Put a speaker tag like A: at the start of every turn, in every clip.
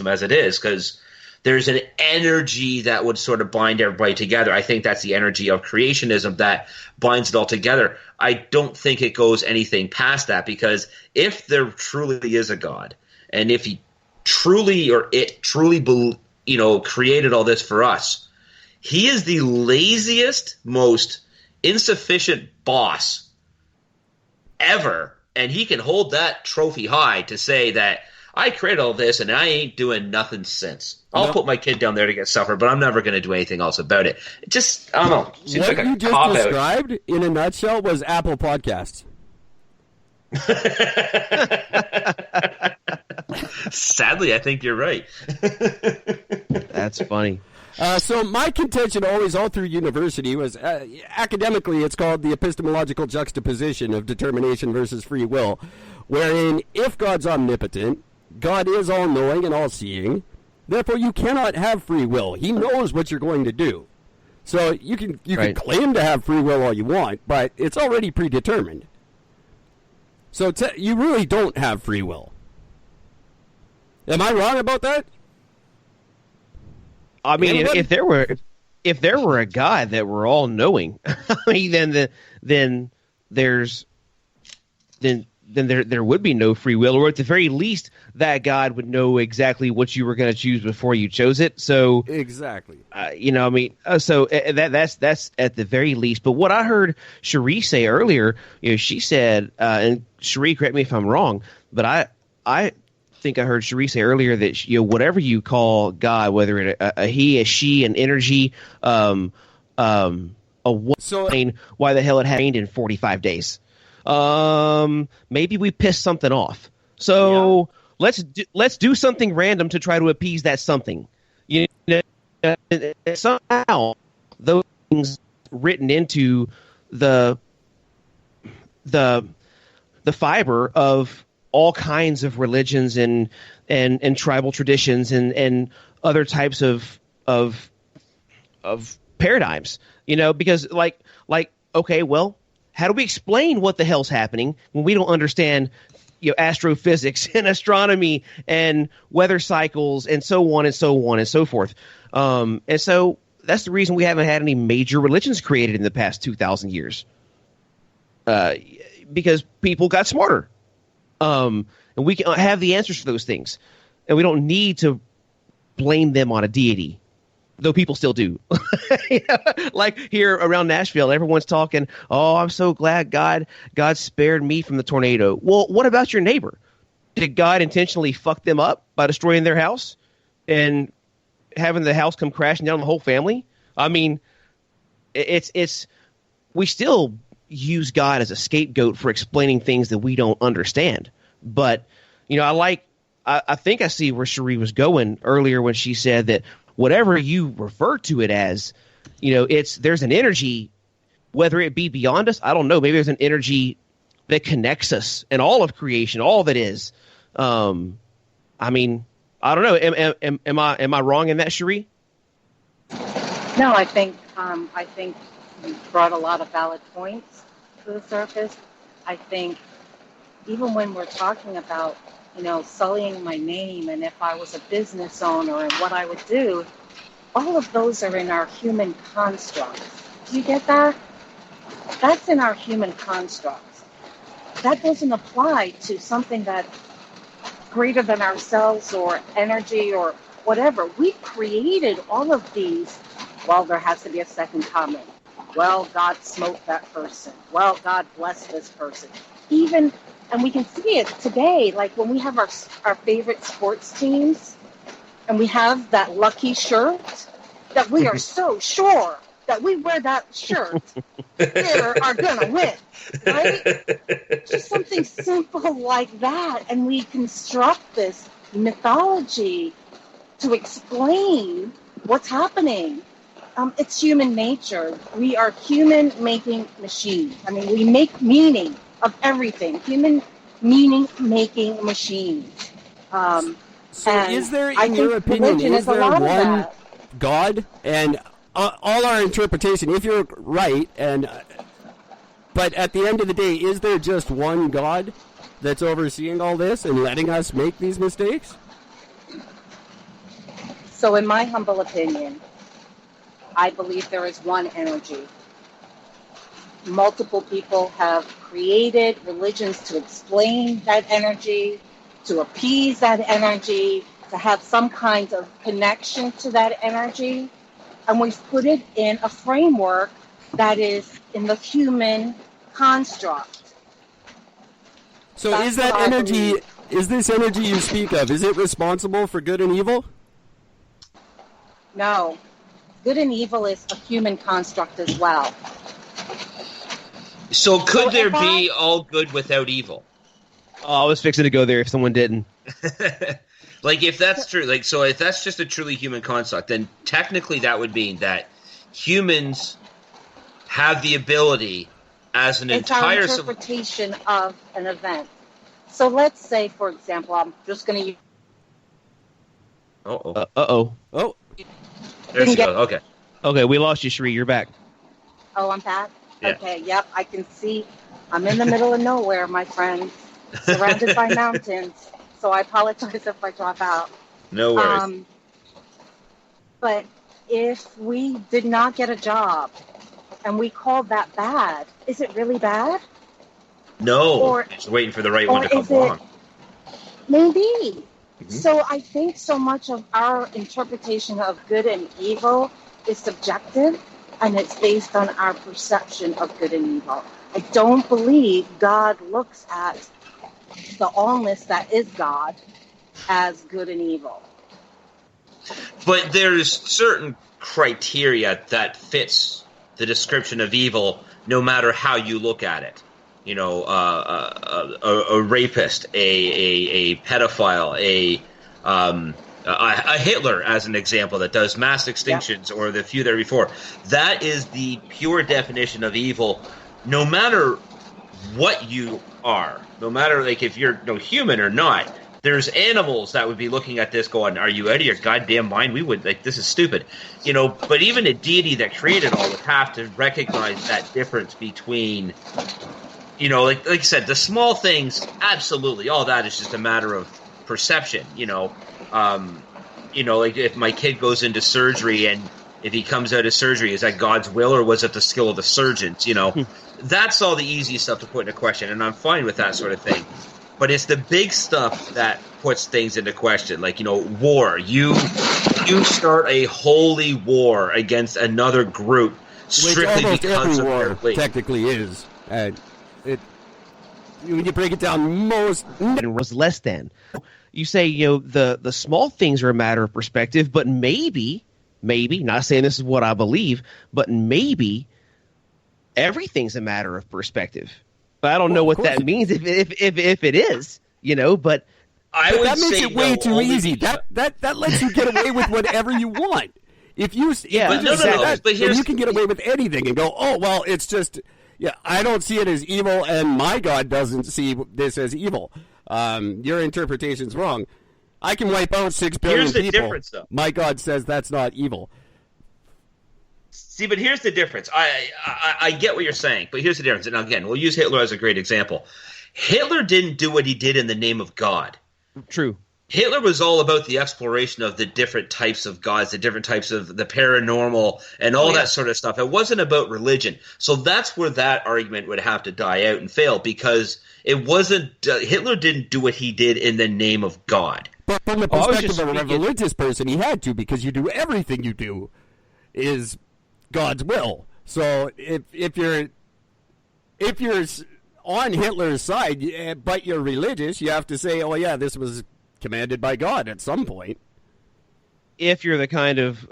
A: as it is, because there's an energy that would sort of bind everybody together. I think that's the energy of creationism that binds it all together. I don't think it goes anything past that, because if there truly is a God, and if he truly created all this for us, he is the laziest, most insufficient boss ever, and he can hold that trophy high to say that I created all this, and I ain't doing nothing since. I'll put my kid down there to get supper, but I'm never going to do anything else about it. It just, I don't know. Seems
B: what
A: like a
B: you just
A: cop-out.
B: described, in a nutshell, was Apple Podcasts.
A: Sadly, I think you're right.
C: That's funny.
B: So my contention always all through university was, academically, it's called the epistemological juxtaposition of determination versus free will, wherein if God's omnipotent, God is all-knowing and all-seeing, therefore you cannot have free will. He knows what you're going to do. So you can claim to have free will all you want, but it's already predetermined. So you really don't have free will. Am I wrong about that?
C: I mean, if there were a God that were all knowing, I mean, then there would be no free will, or at the very least, that God would know exactly what you were going to choose before you chose it. So
B: exactly,
C: that's at the very least. But what I heard Cherie say earlier, she said, and Cherie, correct me if I'm wrong, but I think I heard Cherie say earlier that whatever you call God, whether it a he, a she, an energy, a what, why the hell it happened in 45 days. Maybe we pissed something off. So let's do something random to try to appease that something. Somehow those things written into the fiber of all kinds of religions and tribal traditions and other types of paradigms. Because like okay, well, how do we explain what the hell's happening when we don't understand, astrophysics and astronomy and weather cycles and so on and so on and so forth? And so that's the reason we haven't had any major religions created in the past 2,000 years. Because people got smarter. And we can have the answers for those things. And we don't need to blame them on a deity. Though people still do. Like here around Nashville, everyone's talking, oh, I'm so glad God spared me from the tornado. Well, what about your neighbor? Did God intentionally fuck them up by destroying their house and having the house come crashing down on the whole family? I mean, we still use God as a scapegoat for explaining things that we don't understand. But, I think I see where Cherie was going earlier when she said that whatever you refer to it as, there's an energy, whether it be beyond us, I don't know. Maybe there's an energy that connects us and all of creation, all that is. I mean, I don't know. Am I wrong in that, Cherie?
D: No, I think you brought a lot of valid points to the surface. I think even when we're talking about sullying my name, and if I was a business owner and what I would do, all of those are in our human constructs. Do you get that? That's in our human constructs. That doesn't apply to something that's greater than ourselves or energy or whatever. We created all of these. Well, there has to be a second comment. Well, God smote that person. Well, God bless this person. And we can see it today, like when we have our favorite sports teams and we have that lucky shirt, that we are so sure that we wear that shirt, we are going to win, right? Just something simple like that. And we construct this mythology to explain what's happening. It's human nature. We are human-making machines. I mean, we make meaning of everything. Human meaning-making machines.
B: So is there, in your opinion, is there one God? And all our interpretation, if you're right, but at the end of the day, is there just one God that's overseeing all this and letting us make these mistakes?
D: So in my humble opinion, I believe there is one energy. Multiple people have created religions to explain that energy, to appease that energy, to have some kind of connection to that energy. And we've put it in a framework that is in the human construct.
B: So
D: That's
B: is that
D: what I
B: energy,
D: believe.
B: is this energy you speak of, is it responsible for good and evil?
D: No. Good and evil is a human construct as well.
A: So could
D: So
A: there
D: if I-
A: be all good without evil?
C: Oh, I was fixing to go there if someone didn't.
A: Like, if that's true, like, so if that's just a truly human construct, then technically that would mean that humans have the ability as an
D: It's our
A: entire...
D: interpretation of an event. So let's say, for example, I'm just going to use...
A: Uh-oh.
C: Uh-oh.
B: Oh,
A: There she
D: didn't get-
A: goes. Okay.
C: Okay, we lost you, Sheree. You're back.
D: Oh, I'm back?
A: Yeah.
D: Okay, yep, I can see. I'm in the middle of nowhere, my friend, surrounded by mountains. So I apologize if I drop out.
A: No worries.
D: But if we did not get a job and we called that bad, is it really bad?
A: no.
D: or-
A: Just waiting for the right
D: or
A: one to come
D: is it-
A: along.
D: Maybe.
A: Mhm.
D: So I think so much of our interpretation of good and evil is subjective, and it's based on our perception of good and evil. I don't believe God looks at the allness that is God as good and evil.
A: But there's certain criteria that fits the description of evil, no matter how you look at it. You know, a rapist, a pedophile, a Hitler, as an example, that does mass extinctions, or the few there before. That is the pure definition of evil, no matter what you are, no matter like if you're human or not. There's animals that would be looking at this going, are you out of your goddamn mind? We would, like, this is stupid. But even a deity that created all would have to recognize that difference between, like I said, the small things, absolutely. All that is just a matter of perception, like if my kid goes into surgery and if he comes out of surgery, is that God's will or was it the skill of the surgeons? That's all the easy stuff to put into question, and I'm fine with that sort of thing. But it's the big stuff that puts things into question, like war. You start a holy war against another group
B: which
A: strictly
B: almost
A: because
B: every
A: of their
B: war
A: belief.
B: technically is. And when you break it down,
C: And was less than. You say, the small things are a matter of perspective, but maybe, not saying this is what I believe, but maybe everything's a matter of perspective. But I don't know what that means if it is, but
A: I would
B: that makes
A: say
B: it way
A: no,
B: too
A: only
B: easy.
A: because-
B: That lets you get away with whatever you want. If you
C: Yeah,
B: if
C: but
B: you
C: no,
B: say
C: no,
B: that,
A: but
B: then
A: here's-
B: you can get away with anything and go, oh well, it's just I don't see it as evil, and my God doesn't see this as evil. Your interpretation's wrong. I can wipe out 6 billion
A: Here's the
B: people.
A: difference, though.
B: My God says that's not evil.
A: See, but here's the difference. I get what you're saying, but here's the difference. And again, we'll use Hitler as a great example. Hitler didn't do what he did in the name of God.
C: true.
A: Hitler was all about the exploration of the different types of gods, the different types of the paranormal, and all that sort of stuff. It wasn't about religion. So that's where that argument would have to die out and fail, because it wasn't Hitler didn't do what he did in the name of God.
B: But from the
C: I was
B: perspective
C: just
B: of a
C: speaking-
B: religious person, he had to, because you do everything you do is God's will. So if you're on Hitler's side, but you're religious, you have to say, oh yeah, this was commanded by God at some point.
C: If you're the kind of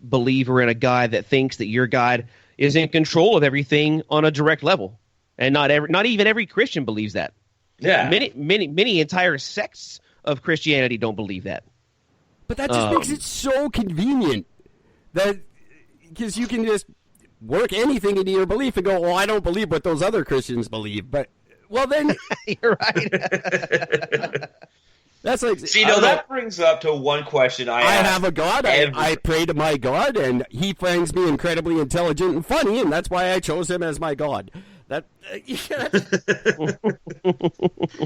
C: believer in a God that thinks that your God is in control of everything on a direct level, and not even every Christian believes that.
A: Yeah.
C: Many entire sects of Christianity don't believe that.
B: But that just makes it so convenient that because you can just work anything into your belief and go, well, I don't believe what those other Christians believe. But, well, then
C: You're right.
B: that's like,
A: See,
B: I don't know.
A: that brings up to one question I
B: I
A: ask
B: have a God. I pray to my God, and he finds me incredibly intelligent and funny, and that's why I chose him as my God. That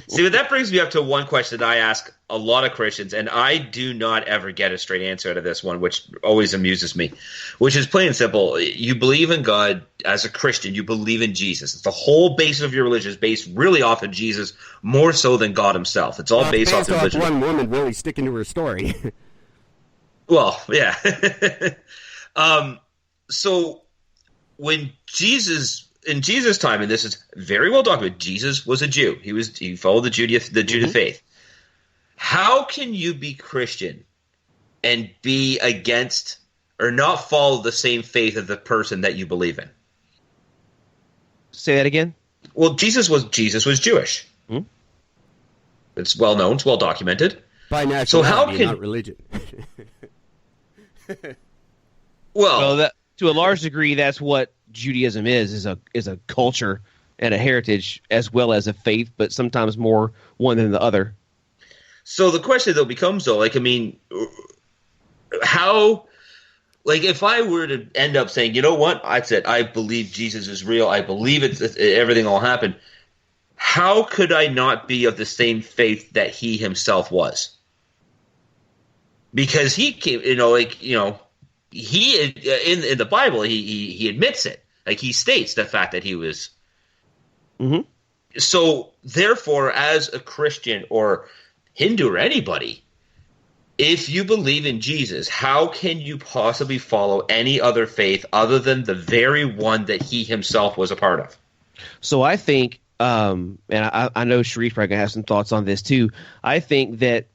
A: See, but that brings me up to one question that I ask a lot of Christians, and I do not ever get a straight answer out of this one, which always amuses me, which is plain and simple. You believe in God as a Christian. You believe in Jesus. It's the whole basis of your religion is based really off of Jesus, more so than God himself. It's all based off religion.
B: One woman really sticking to her story.
A: Well, yeah. So when in Jesus' time, and this is very well documented, Jesus was a Jew. He followed the Judean faith. How can you be Christian and be against or not follow the same faith of the person that you believe in?
C: Say that again.
A: Well, Jesus was Jewish. It's well known. It's well documented.
B: By nationality,
A: so how can,
B: not religion.
C: Well, to a large degree, that's what Judaism is a culture and a heritage as well as a faith, but sometimes more one than the other.
A: So the question though becomes how, if I were to end up saying, you know what, I believe Jesus is real, I believe everything will happen. How could I not be of the same faith that he himself was? Because he came, he in the Bible he admits it. Like he states the fact that he was.
C: Mm-hmm.
A: So therefore, as a Christian or Hindu or anybody, if you believe in Jesus, how can you possibly follow any other faith other than the very one that he himself was a part of?
C: So I think, and I know Sharif probably has some thoughts on this too. I think that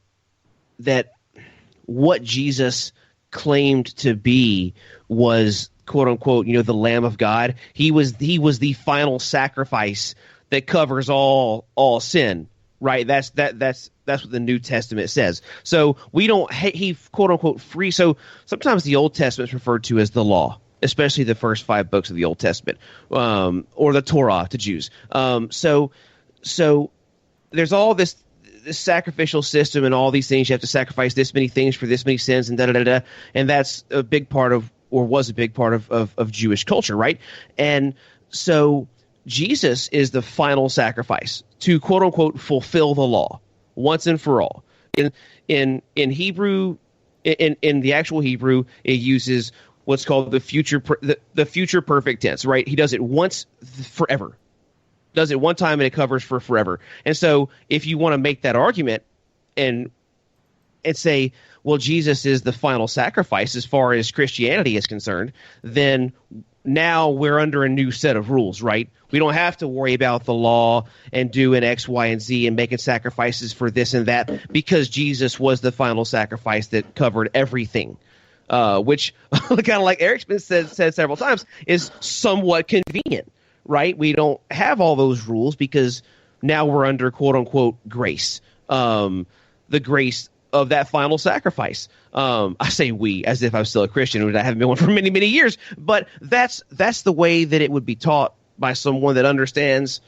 C: what Jesus claimed to be was, quote unquote, the Lamb of God. He was the final sacrifice that covers all sin, right? That's what the New Testament says. So we don't he quote unquote free. So sometimes the Old Testament is referred to as the law, especially the first 5 books of the Old Testament, or the Torah to Jews. So there's all this sacrificial system and all these things. You have to sacrifice this many things for this many sins, and and that's a big part of, or was a big part of Jewish culture, right? And so Jesus is the final sacrifice to, quote unquote, fulfill the law once and for all. In Hebrew, in the actual Hebrew, it uses what's called the future perfect tense, right? He does it once forever. Does it one time and it covers for forever. And so if you want to make that argument and say, well, Jesus is the final sacrifice as far as Christianity is concerned, then now we're under a new set of rules, right? We don't have to worry about the law and doing X, Y, and Z and making sacrifices for this and that, because Jesus was the final sacrifice that covered everything, which, kind of like Eric's been said several times, is somewhat convenient. Right? We don't have all those rules because now we're under, quote unquote, grace. The grace of that final sacrifice. I say we as if I'm still a Christian, and I haven't been one for many, many years. But that's the way that it would be taught by someone that understands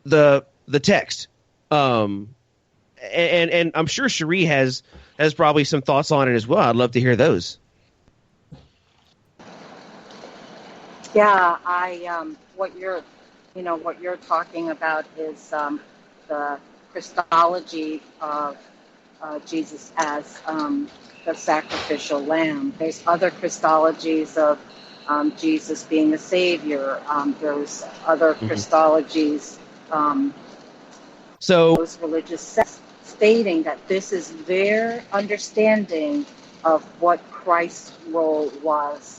C: the text. And I'm sure Cherie has probably some thoughts on it as well. I'd love to hear those.
D: Yeah, what you're talking about is the Christology of Jesus as the sacrificial lamb. There's other Christologies of Jesus being the Savior. There's other Christologies.
C: So
D: those religious sects stating that this is their understanding of what Christ's role was.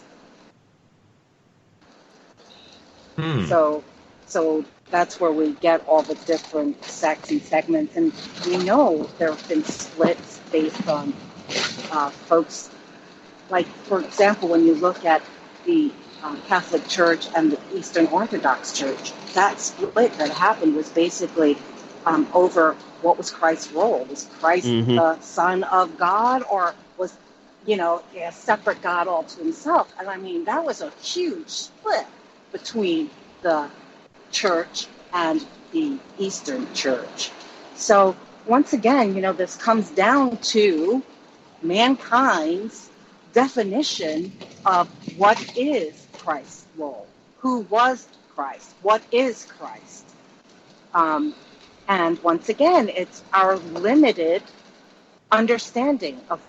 D: So that's where we get all the different sects and segments, and we know there have been splits based on folks. Like, for example, when you look at the Catholic Church and the Eastern Orthodox Church, that split that happened was basically over what was Christ's role. Was Christ the Son of God, or was a separate God all to himself? And I mean, that was a huge split between the church and the Eastern Church. So once again, this comes down to mankind's definition of what is Christ's role. Who was Christ? What is Christ? And once again, it's our limited understanding of